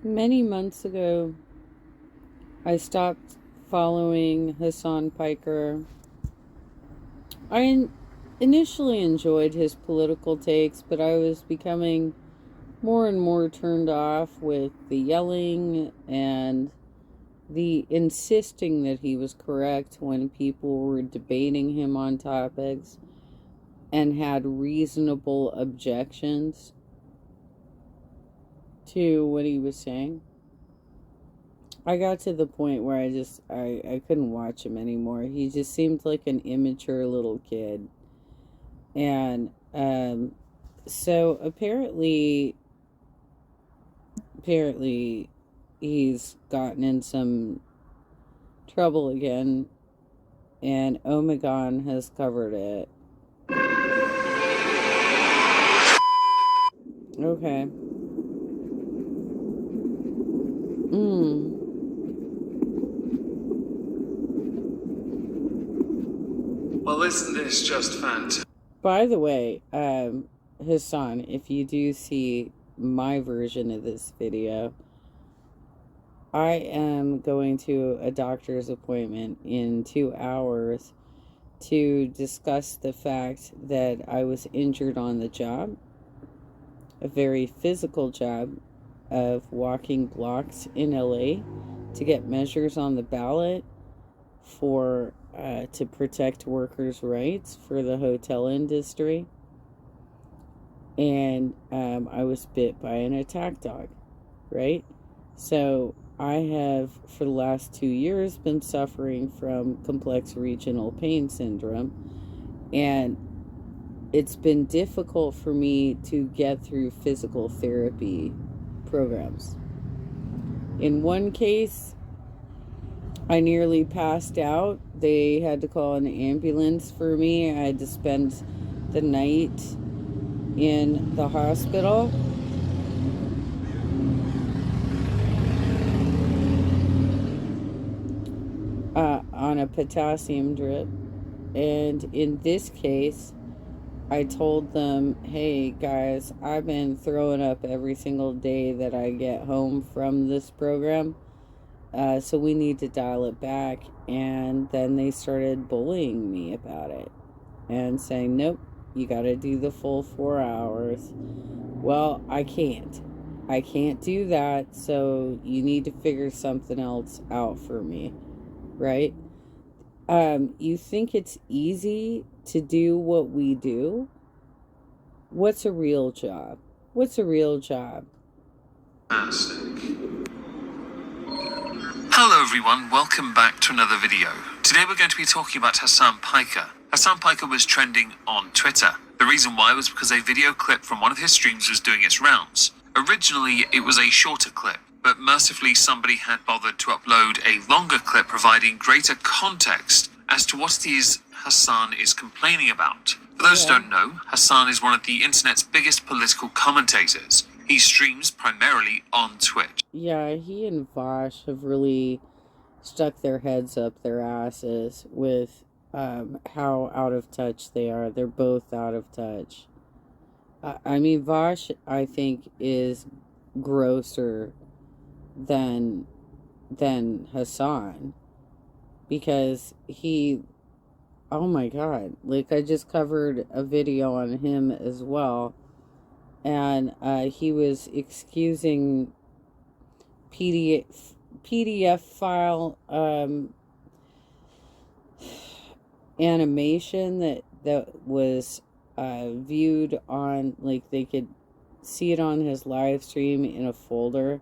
Many months ago, I stopped following Hassan Piker. I initially enjoyed his political takes, but I was becoming more and more turned off with the yelling and the insisting that he was correct when people were debating him on topics and had reasonable objections to what he was saying. I got to the point where I couldn't watch him anymore. He just seemed like an immature little kid. And so apparently he's gotten in some trouble again, and Omegon has covered it. Okay. Well, isn't this just fantastic? By the way, Hassan, if you do see my version of this video, I am going to a doctor's appointment in 2 hours to discuss the fact that I was injured on the job, a very physical job of walking blocks in LA to get measures on the ballot for to protect workers' rights for the hotel industry. And I was bit by an attack dog, right? So I have, for the last 2 years, been suffering from complex regional pain syndrome, and it's been difficult for me to get through physical therapy programs. In one case, I nearly passed out. They had to call an ambulance for me. I had to spend the night in the hospital. On a potassium drip. And in this case, I told them, hey guys, I've been throwing up every single day that I get home from this program. So we need to dial it back. And then they started bullying me about it and saying, nope, you got to do the full 4 hours. Well, I can't do that. So you need to figure something else out for me, right? You think it's easy to do what we do? What's a real job? What's a real job? Hello everyone, welcome back to another video. Today we're going to be talking about Hassan Piker. Hassan Piker was trending on Twitter. The reason why was because a video clip from one of his streams was doing its rounds. Originally it was a shorter clip, but mercifully somebody had bothered to upload a longer clip providing greater context as to what it is Hassan is complaining about. For those who don't know, Hassan is one of the internet's biggest political commentators. He streams primarily on Twitch. Yeah, he and Vosh have really stuck their heads up their asses with how out of touch they are. They're both out of touch. I mean, Vosh, I think, is grosser than Hassan, because he, oh my god, like, I just covered a video on him as well, and he was excusing PDF file animation that was viewed on, like, they could see it on his live stream in a folder.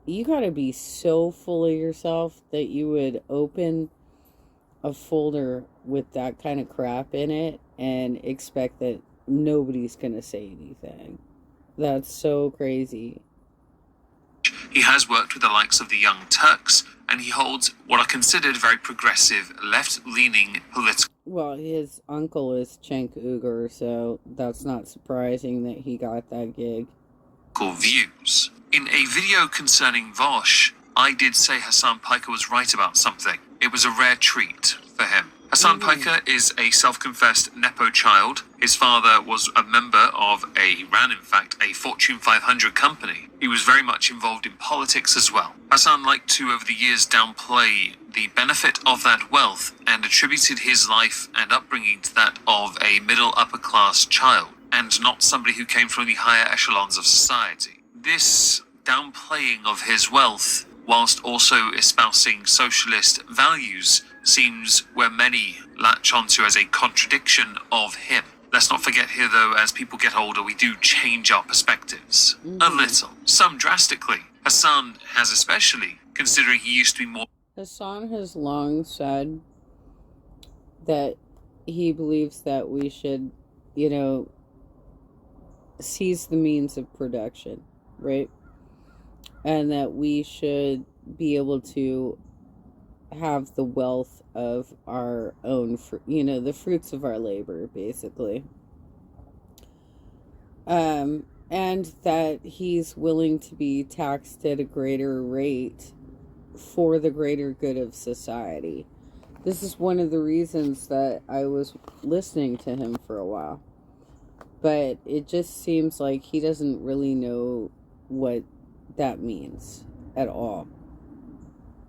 You gotta be so full of yourself that you would open a folder with that kind of crap in it and expect that nobody's gonna say anything. That's so crazy. He has worked with the likes of the Young Turks, and he holds what are considered very progressive, left-leaning political... Well, his uncle is Cenk Uygur, so that's not surprising that he got that gig. ...views. In a video concerning Vosh, I did say Hassan Piker was right about something. It was a rare treat for him. Hassan Piker is a self-confessed Nepo child. His father was a member of ran in fact a Fortune 500 company. He was very much involved in politics as well. Hassan liked to, over the years, downplay the benefit of that wealth and attributed his life and upbringing to that of a middle upper class child and not somebody who came from the higher echelons of society. This downplaying of his wealth, whilst also espousing socialist values, seems where many latch onto as a contradiction of him. Let's not forget here, though, as people get older, we do change our perspectives. A little. Some drastically. Hassan has especially, considering he used to be more... Hassan has long said that he believes that we should, seize the means of production, right? And that we should be able to have the wealth of our own, the fruits of our labor, basically. And that he's willing to be taxed at a greater rate for the greater good of society. This is one of the reasons that I was listening to him for a while. But it just seems like he doesn't really know what that means at all.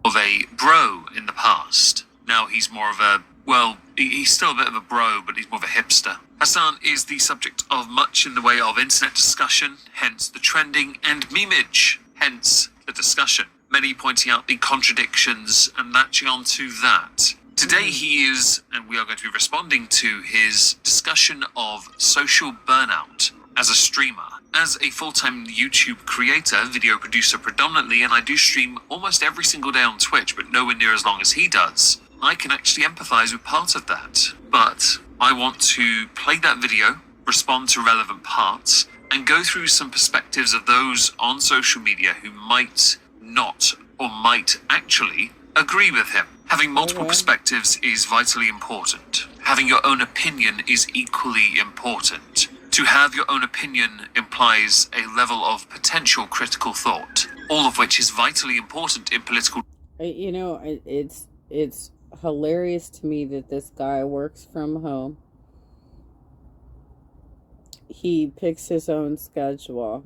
Of a bro in the past. Now he's more of a, he's still a bit of a bro, but he's more of a hipster. Hassan is the subject of much in the way of internet discussion, hence the trending, and memeage, hence the discussion. Many pointing out the contradictions and latching on to that. Today he is, and we are going to be responding to his discussion of social burnout as a streamer. As a full-time YouTube creator, video producer predominantly, and I do stream almost every single day on Twitch, but nowhere near as long as he does, I can actually empathize with part of that. But I want to play that video, respond to relevant parts, and go through some perspectives of those on social media who might not or might actually agree with him. Having multiple perspectives is vitally important. Having your own opinion is equally important. To have your own opinion implies a level of potential critical thought, all of which is vitally important in political... It's hilarious to me that this guy works from home. He picks his own schedule.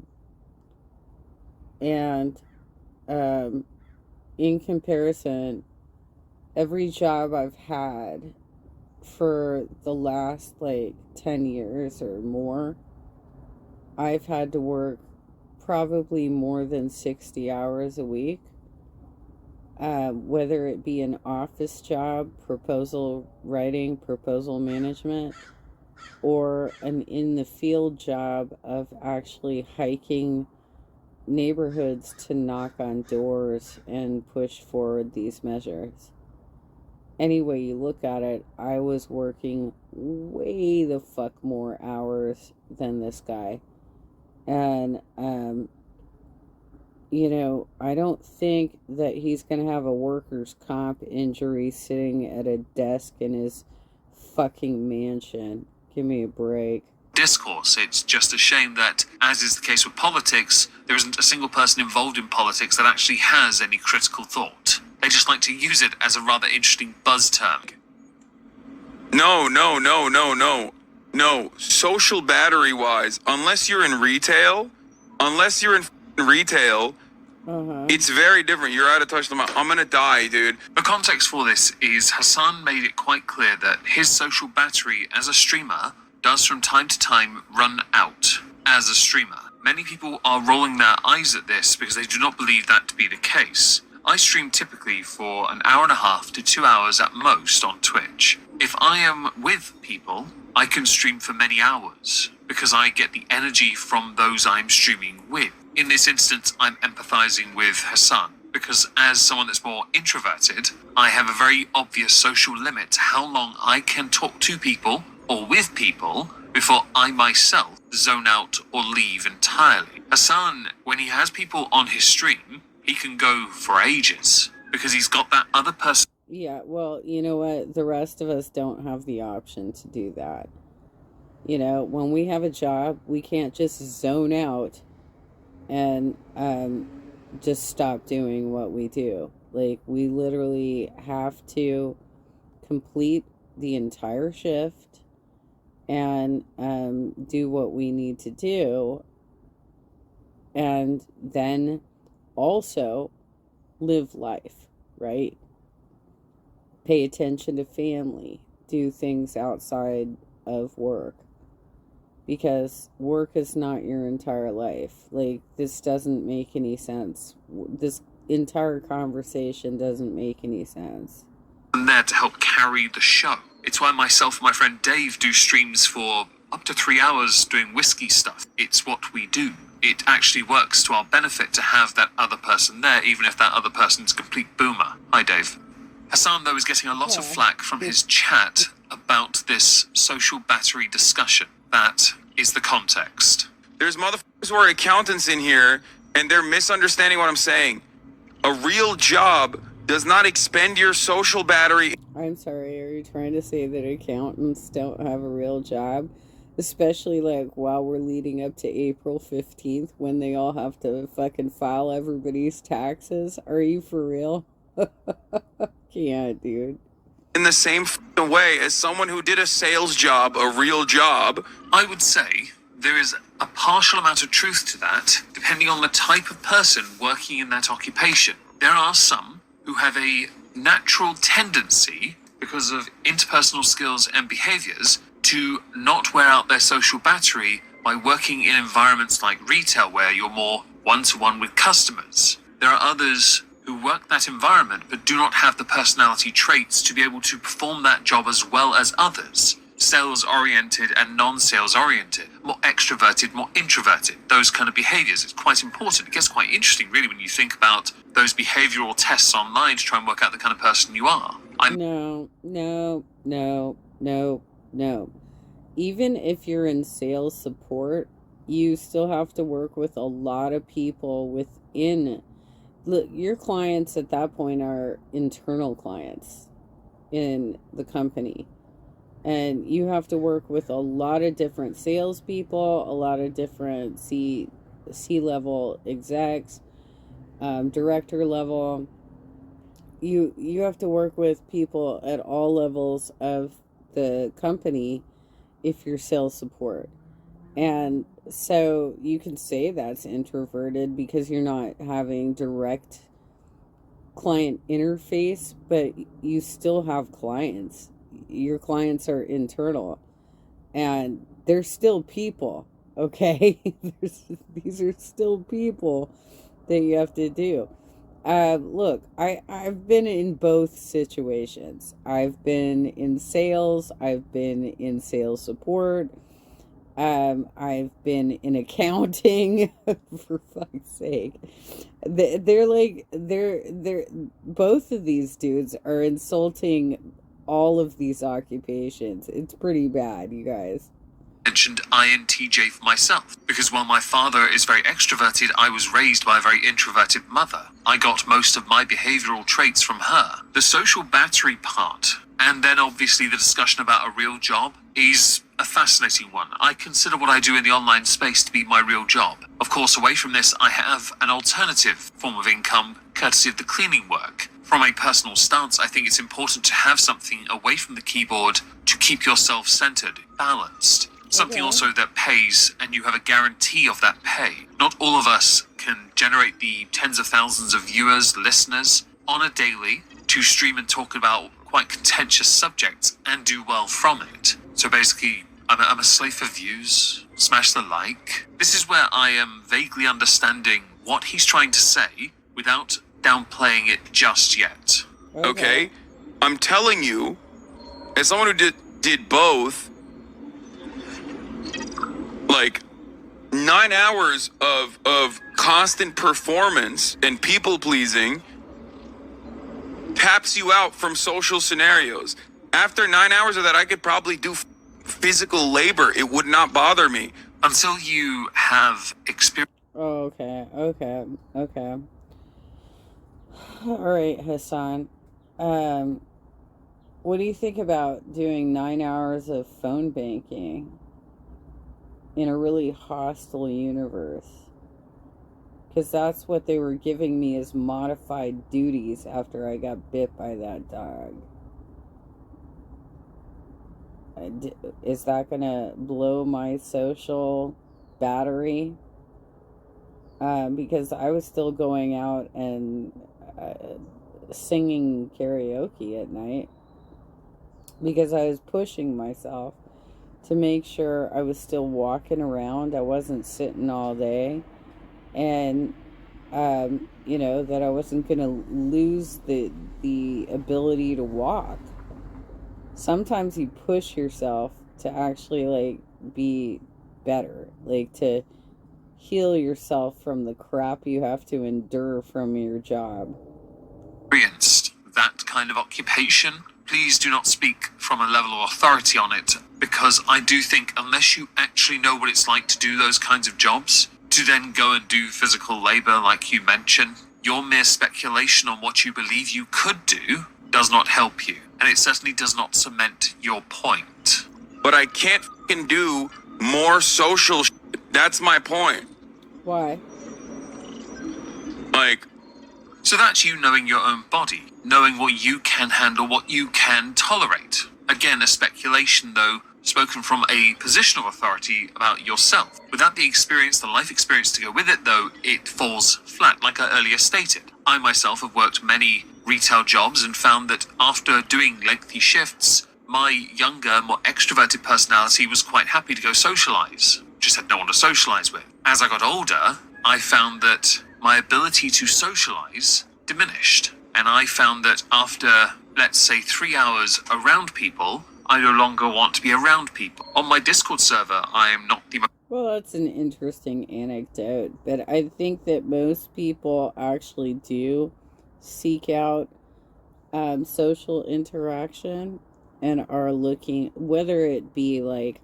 And in comparison, every job I've had for the last 10 years or more, I've had to work probably more than 60 hours a week, whether it be an office job, proposal writing, proposal management, or an in the field job of actually hiking neighborhoods to knock on doors and push forward these measures. Any way you look at it, I was working way the fuck more hours than this guy. And, I don't think that he's going to have a workers' comp injury sitting at a desk in his fucking mansion. Give me a break. Discourse. It's just a shame that, as is the case with politics, there isn't a single person involved in politics that actually has any critical thought. They just like to use it as a rather interesting buzz term. No. Social battery wise, unless you're in retail, it's very different. You're out of touch with I'm gonna die, dude. The context for this is Hassan made it quite clear that his social battery as a streamer does from time to time run out as a streamer. Many people are rolling their eyes at this because they do not believe that to be the case. I stream typically for an hour and a half to 2 hours at most on Twitch. If I am with people, I can stream for many hours because I get the energy from those I'm streaming with. In this instance, I'm empathizing with Hassan because as someone that's more introverted, I have a very obvious social limit to how long I can talk to people or with people before I myself zone out or leave entirely. Hassan, when he has people on his stream, he can go for ages because he's got that other person. Yeah, well, you know what? The rest of us don't have the option to do that. When we have a job, we can't just zone out and just stop doing what we do. We literally have to complete the entire shift and do what we need to do, and then also live life, right? Pay attention to family, do things outside of work, because work is not your entire life. Like, this doesn't make any sense. This entire conversation doesn't make any sense. And there to help carry the show. It's why myself and my friend Dave do streams for up to 3 hours doing whiskey stuff. It's what we do. It actually works to our benefit to have that other person there, even if that other person's a complete boomer. Hi, Dave. Hassan, though, is getting a lot of flack from his chat about this social battery discussion. That is the context. There's motherfuckers who are accountants in here, and they're misunderstanding what I'm saying. A real job does not expend your social battery. I'm sorry, are you trying to say that accountants don't have a real job? Especially, like, while we're leading up to April 15th, when they all have to fucking file everybody's taxes? Are you for real? Can't, dude. In the same way as someone who did a sales job, a real job. I would say there is a partial amount of truth to that, depending on the type of person working in that occupation. There are some who have a natural tendency, because of interpersonal skills and behaviors, to not wear out their social battery by working in environments like retail, where you're more one-to-one with customers. There are others who work that environment but do not have the personality traits to be able to perform that job as well as others. Sales-oriented and non-sales-oriented, more extroverted, more introverted, those kind of behaviors. It's quite important. It gets quite interesting, really, when you think about those behavioral tests online to try and work out the kind of person you are. No. Even if you're in sales support, you still have to work with a lot of people within. Look, your clients at that point are internal clients in the company. And you have to work with a lot of different salespeople, a lot of different C-level execs, director level. You have to work with people at all levels of the company if you're sales support. And so you can say that's introverted because you're not having direct client interface, but you still have clients. Your clients are internal, and they're still people, okay? These are still people that you have to do. Look, I've been in both situations. I've been in sales. I've been in sales support. I've been in accounting. For fuck's sake, they're both of these dudes are insulting all of these occupations. It's pretty bad, you guys. Mentioned INTJ for myself, because while my father is very extroverted, I was raised by a very introverted mother. I got most of my behavioral traits from her. The social battery part, and then obviously the discussion about a real job, is a fascinating one. I consider what I do in the online space to be my real job. Of course, away from this, I have an alternative form of income, courtesy of the cleaning work. From a personal stance, I think it's important to have something away from the keyboard to keep yourself centered, balanced. Something also that pays, and you have a guarantee of that pay. Not all of us can generate the tens of thousands of viewers, listeners, on a daily to stream and talk about quite contentious subjects and do well from it. So basically, I'm a slave for views. Smash the like. This is where I am vaguely understanding what he's trying to say without downplaying it just yet. Okay? I'm telling you, as someone who did both, like 9 hours of constant performance and people pleasing taps you out from social scenarios. After 9 hours of that, I could probably do physical labor. It would not bother me. Until you have experience. Okay. All right, Hassan. What do you think about doing 9 hours of phone banking in a really hostile universe? Because that's what they were giving me as modified duties after I got bit by that dog. is that gonna blow my social battery? Because I was still going out and singing karaoke at night because I was pushing myself to make sure I was still walking around. I wasn't sitting all day, and that I wasn't going to lose the ability to walk. Sometimes you push yourself to actually like be better, like to heal yourself from the crap you have to endure from your job. Experienced that kind of occupation, please do not speak from a level of authority on it, because I do think unless you actually know what it's like to do those kinds of jobs, to then go and do physical labor like you mentioned, your mere speculation on what you believe you could do does not help you, and it certainly does not cement your point. But I can't fucking do more social shit. That's my point. Why? Like, so that's you knowing your own body, knowing what you can handle, what you can tolerate. Again, a speculation though, spoken from a position of authority about yourself. Without the experience, the life experience to go with it though, it falls flat, like I earlier stated. I myself have worked many retail jobs and found that after doing lengthy shifts, my younger, more extroverted personality was quite happy to go socialize. Just had no one to socialize with. As I got older, I found that my ability to socialize diminished. And I found that after, let's say, 3 hours around people, I no longer want to be around people. On my Discord server, I am not the most... Well, that's an interesting anecdote, but I think that most people actually do seek out social interaction and are looking, whether it be like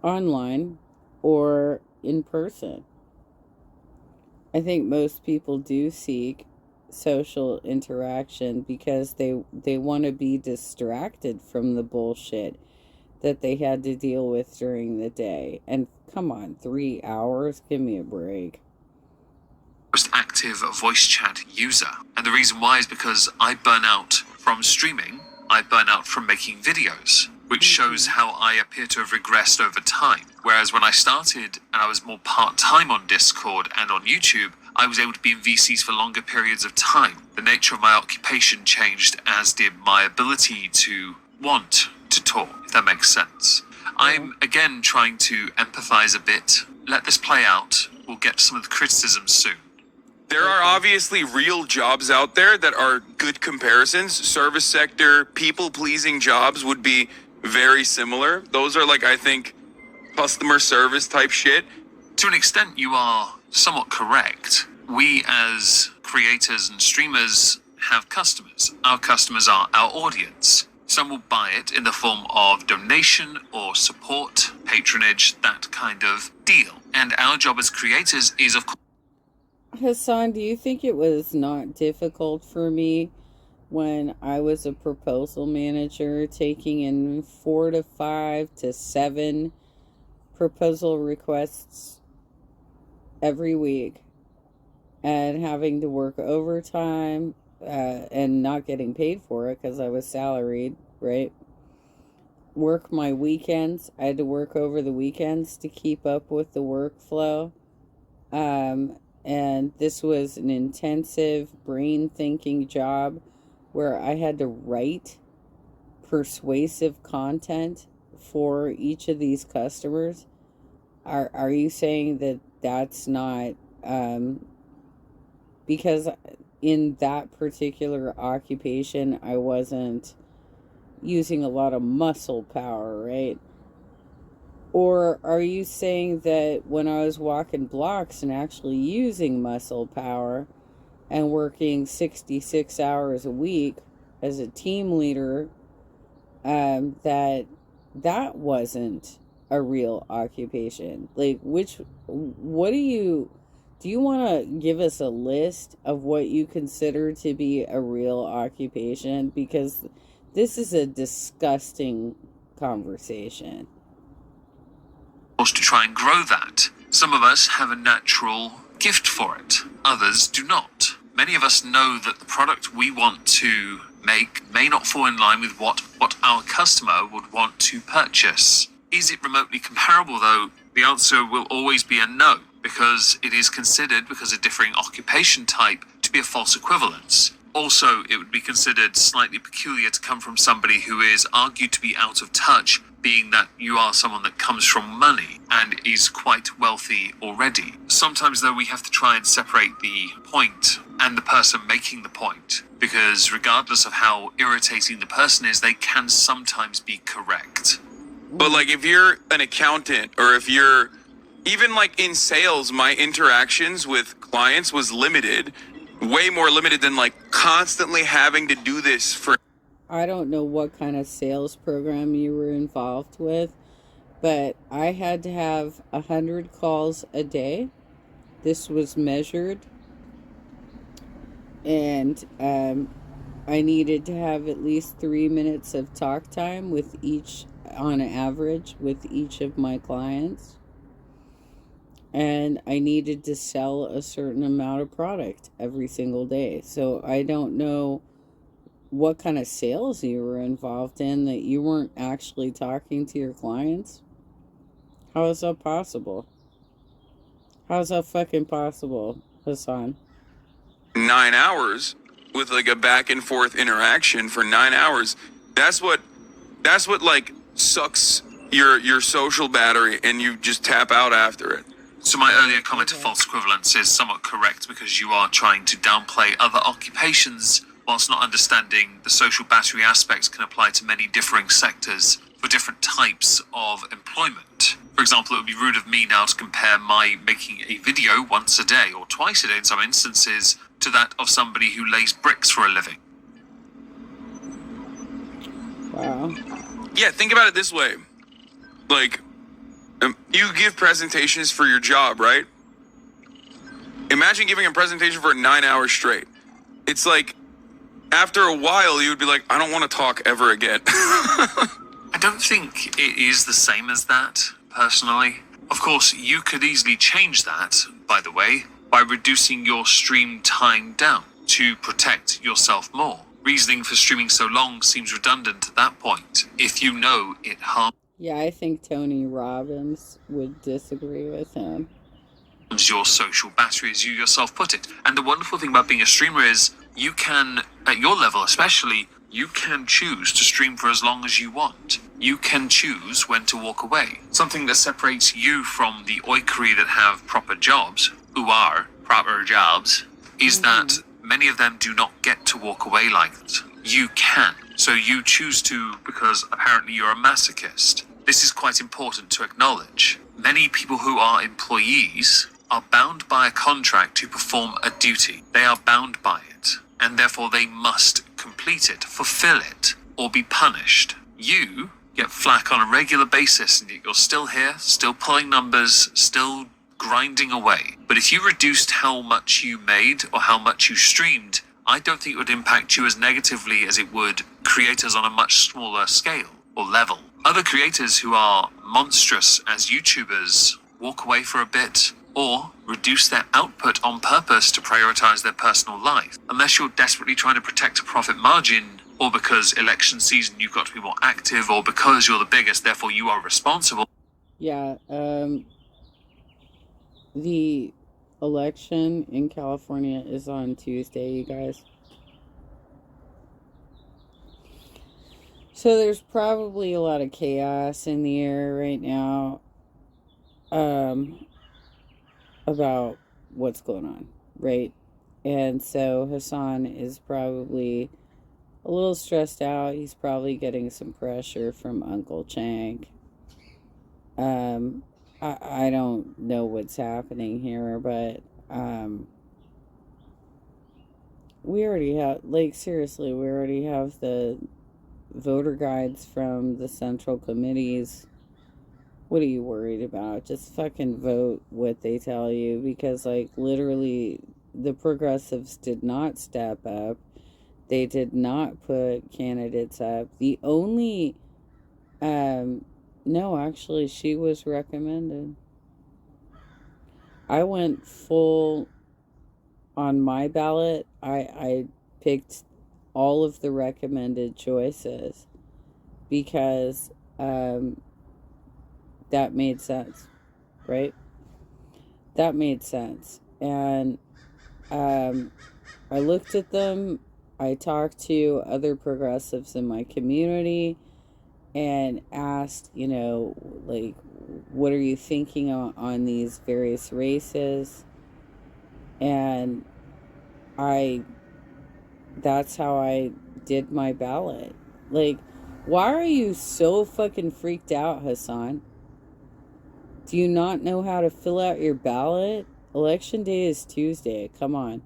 online or in person. I think most people do seek social interaction because they want to be distracted from the bullshit that they had to deal with during the day. And come on, 3 hours? Give me a break. Most active voice chat user. And the reason why is because I burn out from streaming. I burn out from making videos, which shows how I appear to have regressed over time. Whereas when I started and I was more part-time on Discord and on YouTube, I was able to be in VCs for longer periods of time. The nature of my occupation changed, as did my ability to want to talk, if that makes sense. I'm, again, trying to empathize a bit. Let this play out. We'll get to some of the criticisms soon. there are obviously real jobs out there that are good comparisons. Service sector, people-pleasing jobs would be very similar. Those are like, I think, customer service type shit. To an extent, you are somewhat correct. We as creators and streamers have customers. Our customers are our audience. Some will buy it in the form of donation or support, patronage, that kind of deal. And our job as creators is, of course... Hassan, do you think it was not difficult for me when I was a proposal manager taking in 4 to 5 to 7 proposal requests every week and having to work overtime and not getting paid for it because I was salaried, right? Work my weekends. I had to work over the weekends to keep up with the workflow. And this was an intensive brain thinking job where I had to write persuasive content for each of these customers. Are you saying that that's not because in that particular occupation I wasn't using a lot of muscle power, right? Or are you saying that when I was walking blocks and actually using muscle power and working 66 hours a week as a team leader, that wasn't a real occupation? Like, what do you want to give us a list of what you consider to be a real occupation? Because this is a disgusting conversation. To try and grow that. Some of us have a natural gift for it. Others do not. Many of us know that the product we want to make may not fall in line with what our customer would want to purchase. Is it remotely comparable though? The answer will always be a no, because it is considered, because of differing occupation type, to be a false equivalence. Also, it would be considered slightly peculiar to come from somebody who is argued to be out of touch, being that you are someone that comes from money and is quite wealthy already. Sometimes, though, we have to try and separate the point and the person making the point, because regardless of how irritating the person is, they can sometimes be correct. But like if you're an accountant, or if you're even like in sales, my interactions with clients was limited, way more limited than like constantly having to do this for. I don't know what kind of sales program you were involved with, but I had to have 100 calls a day. This was measured. And I needed to have at least 3 minutes of talk time with each, on average, with each of my clients. And I needed to sell a certain amount of product every single day. So I don't know what kind of sales you were involved in that you weren't actually talking to your clients. How is that possible? How is that fucking possible, Hassan? 9 hours with like a back and forth interaction for 9 hours. That's what like sucks your social battery, and you just tap out after it. So my earlier comment to false equivalence is somewhat correct, because you are trying to downplay other occupations whilst not understanding the social battery aspects can apply to many differing sectors for different types of employment. For example, it would be rude of me now to compare my making a video once a day or twice a day in some instances to that of somebody who lays bricks for a living. Wow. Yeah, think about it this way. Like, you give presentations for your job, right? Imagine giving a presentation for 9 hours straight. It's like, after a while, you would be like, I don't want to talk ever again. I don't think it is the same as that, personally. Of course, you could easily change that, by the way, by reducing your stream time down to protect yourself more. Reasoning for streaming so long seems redundant at that point, if you know it harms Yeah, I think Tony Robbins would disagree with him. your social battery, as you yourself put it. And the wonderful thing about being a streamer is you can, at your level especially, you can choose to stream for as long as you want. You can choose when to walk away. Something that separates you from the oikari that have proper jobs, who are proper jobs, is that many of them do not get to walk away like that. You can. So you choose to because apparently you're a masochist. This is quite important to acknowledge. Many people who are employees are bound by a contract to perform a duty. They are bound by it, and therefore they must complete it, fulfill it, or be punished. You get flack on a regular basis, and yet you're still here, still pulling numbers, still grinding away. But if you reduced how much you made or how much you streamed, I don't think it would impact you as negatively as it would creators on a much smaller scale or level. Other creators who are monstrous as YouTubers walk away for a bit or reduce their output on purpose to prioritize their personal life. Unless you're desperately trying to protect a profit margin, or because election season you've got to be more active, or because you're the biggest, therefore you are responsible. Yeah, the election in California is on Tuesday, you guys. So there's probably a lot of chaos in the air right now about what's going on, right? And so Hassan is probably a little stressed out. He's probably getting some pressure from Uncle Chank. I don't know what's happening here, but we already have, like, seriously, we already have the voter guides from the central committees. What are you worried about? Just fucking vote what they tell you, because, like, literally the progressives did not step up. They did not put candidates up. The only no, actually, she was recommended. I went full on my ballot, I picked all of the recommended choices because that made sense, right? That made sense. And I looked at them. I talked to other progressives in my community and asked, like, what are you thinking on these various races? And that's how I did my ballot. Like, why are you so fucking freaked out, Hassan? Do you not know how to fill out your ballot? Election day is Tuesday. Come on.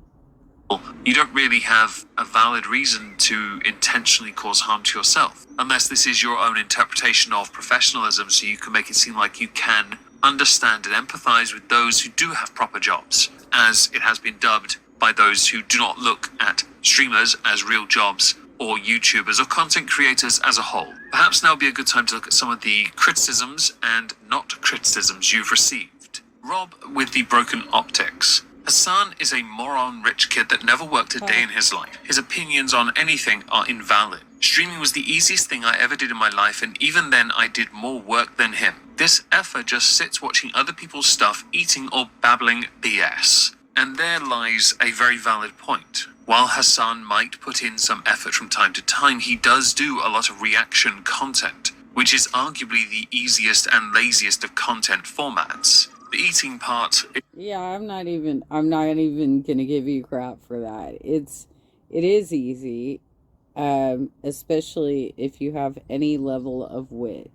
You don't really have a valid reason to intentionally cause harm to yourself, unless this is your own interpretation of professionalism, so you can make it seem like you can understand and empathize with those who do have proper jobs, as it has been dubbed by those who do not look at streamers as real jobs, or YouTubers, or content creators as a whole. Perhaps now would be a good time to look at some of the criticisms and not criticisms you've received. Rob with the broken optics. Hassan is a moron rich kid that never worked a day in his life. His opinions on anything are invalid. Streaming was the easiest thing I ever did in my life, and even then I did more work than him. This effer just sits watching other people's stuff, eating or babbling BS. And there lies a very valid point. While Hassan might put in some effort from time to time, he does do a lot of reaction content, which is arguably the easiest and laziest of content formats. The eating part... Yeah, I'm not even gonna give you crap for that. It is easy, especially if you have any level of wit.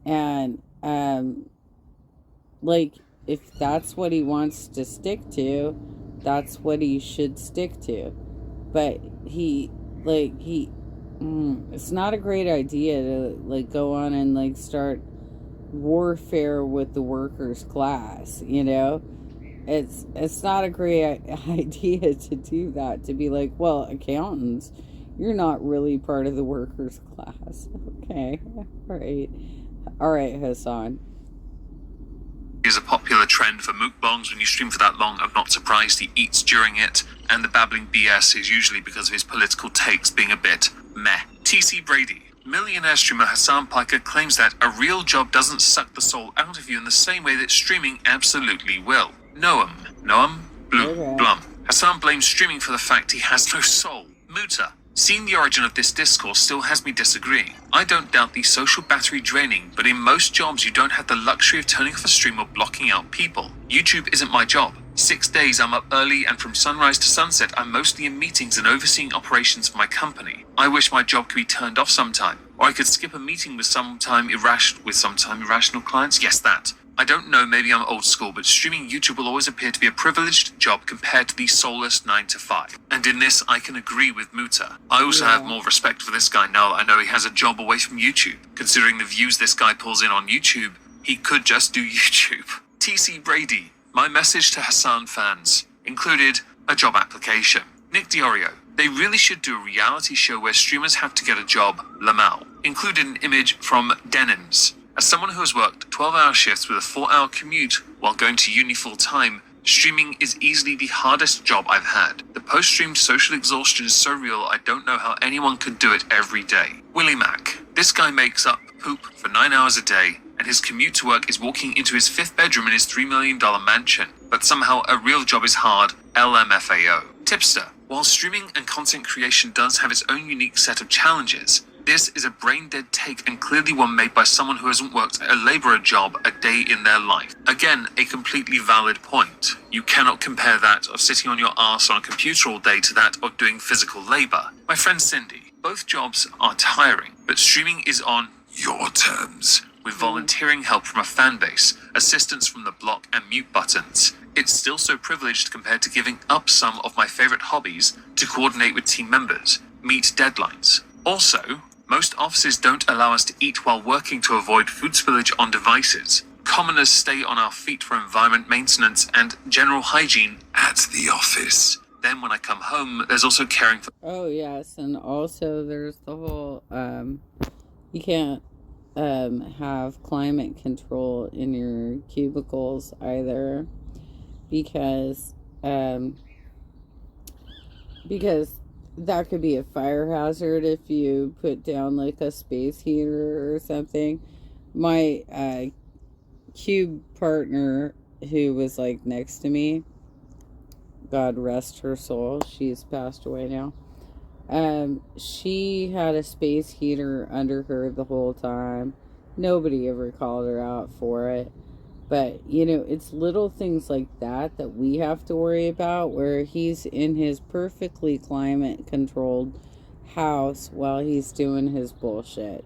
And, like, if that's what he wants to stick to, that's what he should stick to. But it's not a great idea to, like, go on and, like, start warfare with the workers class, It's not a great idea to do that, to be like, well, accountants, you're not really part of the workers class. Okay, all right, Hassan. Is a popular trend for mukbangs. When you stream for that long, I'm not surprised he eats during it, and the babbling BS is usually because of his political takes being a bit meh. TC Brady. Millionaire streamer Hassan Piker claims that a real job doesn't suck the soul out of you in the same way that streaming absolutely will. Noam Blum. Hassan blames streaming for the fact he has no soul. Muta. Seeing the origin of this discourse still has me disagreeing. I don't doubt the social battery draining, but in most jobs you don't have the luxury of turning off a stream or blocking out people. YouTube isn't my job. 6 days I'm up early, and from sunrise to sunset I'm mostly in meetings and overseeing operations for my company. I wish my job could be turned off sometime, or I could skip a meeting with sometime irrational clients. Yes, that. I don't know, maybe I'm old school, but streaming YouTube will always appear to be a privileged job compared to the soulless 9 to 5. And in this, I can agree with Muta. I also have more respect for this guy now that I know he has a job away from YouTube. Considering the views this guy pulls in on YouTube, he could just do YouTube. TC Brady. My message to Hassan fans included a job application. Nick Diorio. They really should do a reality show where streamers have to get a job. Lamau. Included an image from Denins. As someone who has worked 12-hour shifts with a 4-hour commute while going to uni full-time, streaming is easily the hardest job I've had. The post-stream social exhaustion is so real, I don't know how anyone could do it every day. Willie Mack. This guy makes up poop for 9 hours a day, and his commute to work is walking into his 5th bedroom in his $3 million mansion. But somehow a real job is hard. LMFAO. Tipster. While streaming and content creation does have its own unique set of challenges, this is a brain-dead take, and clearly one made by someone who hasn't worked a laborer job a day in their life. Again, a completely valid point. You cannot compare that of sitting on your ass on a computer all day to that of doing physical labor. My friend Cindy, both jobs are tiring, but streaming is on your terms, with volunteering help from a fan base, assistance from the block and mute buttons. It's still so privileged compared to giving up some of my favorite hobbies to coordinate with team members, meet deadlines. Also, most offices don't allow us to eat while working to avoid food spillage on devices. Commoners stay on our feet for environment maintenance and general hygiene at the office. Then when I come home, there's also caring for... Oh, yes, and also there's the whole, you can't, have climate control in your cubicles either, because, because that could be a fire hazard if you put down like a space heater or something. My cube partner, who was like next to me, God rest her soul, she's passed away now. She had a space heater under her the whole time. Nobody ever called her out for it. But, you know, it's little things like that that we have to worry about, where he's in his perfectly climate-controlled house while he's doing his bullshit.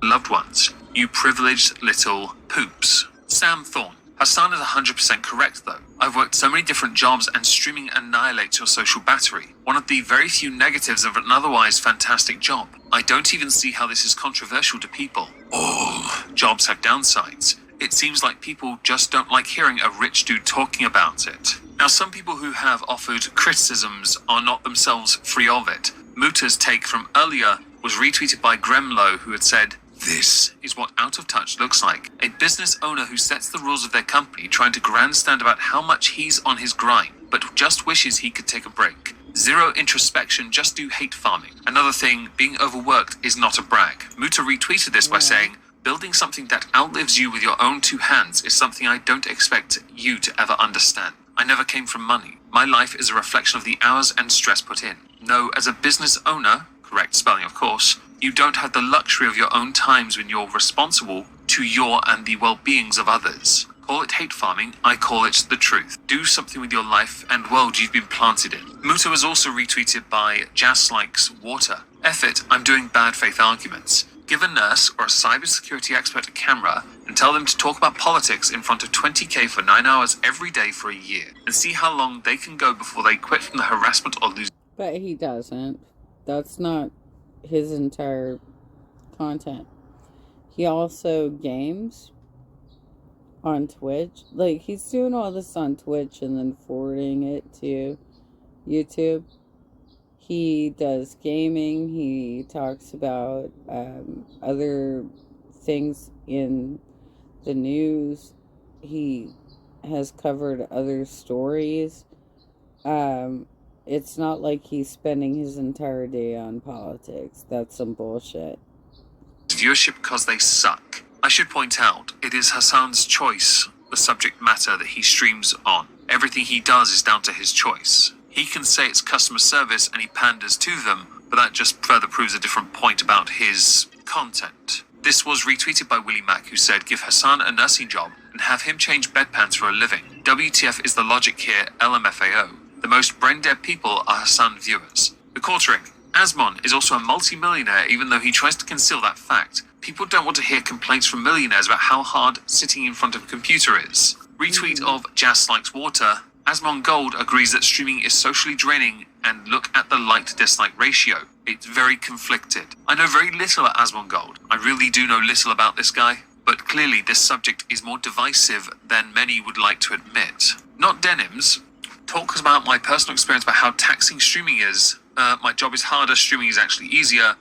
Loved ones, you privileged little poops. Sam Thorne. Hassan is 100% correct though. I've worked so many different jobs and streaming annihilates your social battery. One of the very few negatives of an otherwise fantastic job. I don't even see how this is controversial to people. All jobs have downsides. It seems like people just don't like hearing a rich dude talking about it. Now, some people who have offered criticisms are not themselves free of it. Muta's take from earlier was retweeted by Gremlo, who had said, "This is what out of touch looks like. A business owner who sets the rules of their company, trying to grandstand about how much he's on his grind, but just wishes he could take a break. Zero introspection, just do hate farming. Another thing, being overworked is not a brag." Muta retweeted this by saying, "Building something that outlives you with your own two hands is something I don't expect you to ever understand. I never came from money. My life is a reflection of the hours and stress put in. No, as a business owner," correct spelling of course, "you don't have the luxury of your own times when you're responsible to your and the well-beings of others. Call it hate farming, I call it the truth. Do something with your life and world you've been planted in." Muta was also retweeted by Jas Likes Water. "Eff it, I'm doing bad faith arguments. Give a nurse or a cybersecurity expert a camera and tell them to talk about politics in front of 20k for 9 hours every day for a year, and see how long they can go before they quit from the harassment or lose." But he doesn't. That's not his entire content. He also games on Twitch. Like, he's doing all this on Twitch and then forwarding it to YouTube. He does gaming. He talks about other things in the news. He has covered other stories. It's not like he's spending his entire day on politics. That's some bullshit. Viewership because they suck. I should point out, it is Hassan's choice, the subject matter that he streams on. Everything he does is down to his choice. He can say it's customer service and he panders to them, but that just further proves a different point about his content. This was retweeted by Willie Mack, who said, "Give Hassan a nursing job and have him change bedpans for a living. WTF is the logic here, LMFAO. The most brain-dead people are Hassan viewers." The quartering. Asmon is also a multi-millionaire, even though he tries to conceal that fact. People don't want to hear complaints from millionaires about how hard sitting in front of a computer is. Retweet of Jas Likes Water. Asmon Gold agrees that streaming is socially draining and look at the like-to-dislike ratio. It's very conflicted. I know very little about Asmon Gold. I really do know little about this guy, but clearly this subject is more divisive than many would like to admit. Not Denims talks about my personal experience about how taxing streaming is. My job is harder, streaming is actually easier.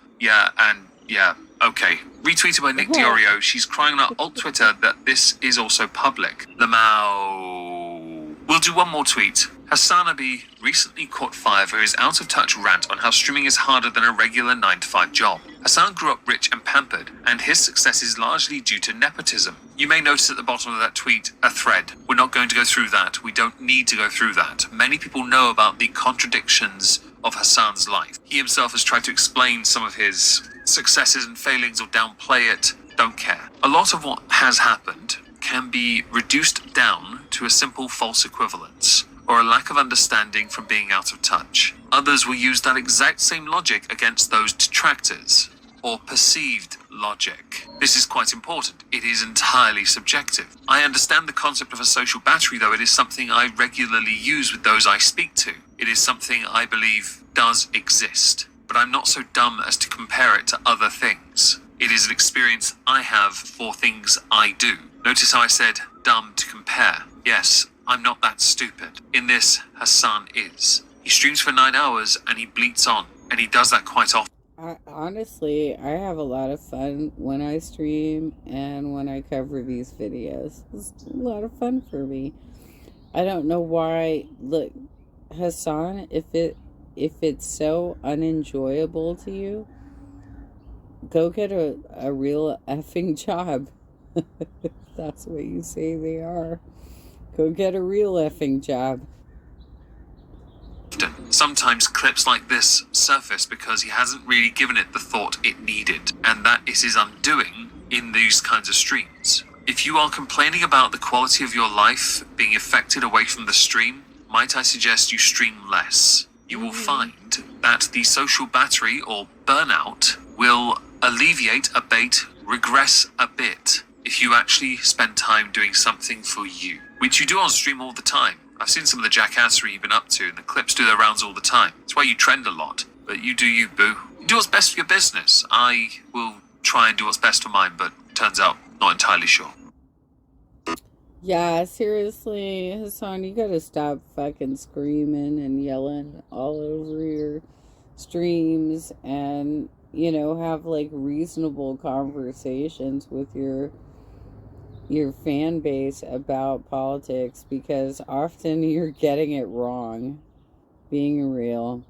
Okay. Retweeted by Nick Diorio. She's crying on alt Twitter that this is also public. Lamau. We'll do one more tweet. Hassanabi recently caught fire for his out-of-touch rant on how streaming is harder than a regular 9-to-5 job. Hassan grew up rich and pampered, and his success is largely due to nepotism. You may notice at the bottom of that tweet a thread. We're not going to go through that. We don't need to go through that. Many people know about the contradictions of Hassan's life. He himself has tried to explain some of his successes and failings or downplay it. Don't care. A lot of what has happened can be reduced down to a simple false equivalence, or a lack of understanding from being out of touch. Others will use that exact same logic against those detractors, or perceived logic. This is quite important. It is entirely subjective. I understand the concept of a social battery, though it is something I regularly use with those I speak to. It is something I believe does exist, but I'm not so dumb as to compare it to other things. It is an experience I have for things I do. Notice how I said dumb to compare. Yes, I'm not that stupid. In this, Hassan is. He streams for 9 hours and he bleats on, and he does that quite often. Honestly, I have a lot of fun when I stream and when I cover these videos. It's a lot of fun for me. I don't know why. Look, Hassan, if it if it's so unenjoyable to you, go get a real effing job. That's what you say they are. Go get a real effing job. Sometimes clips like this surface because he hasn't really given it the thought it needed, and that is his undoing in these kinds of streams. If you are complaining about the quality of your life being affected away from the stream, might I suggest you stream less? You will find that the social battery or burnout will alleviate, abate, regress a bit if you actually spend time doing something for you, which you do on stream all the time. I've seen some of the jackassery you've been up to, and the clips do their rounds all the time. It's why you trend a lot. But you do you, boo. You do what's best for your business. I will try and do what's best for mine, but turns out not entirely sure. Yeah, seriously, Hassan, you gotta stop fucking screaming and yelling all over your streams and, you know, have like reasonable conversations with your fan base about politics, because often you're getting it wrong. Being real.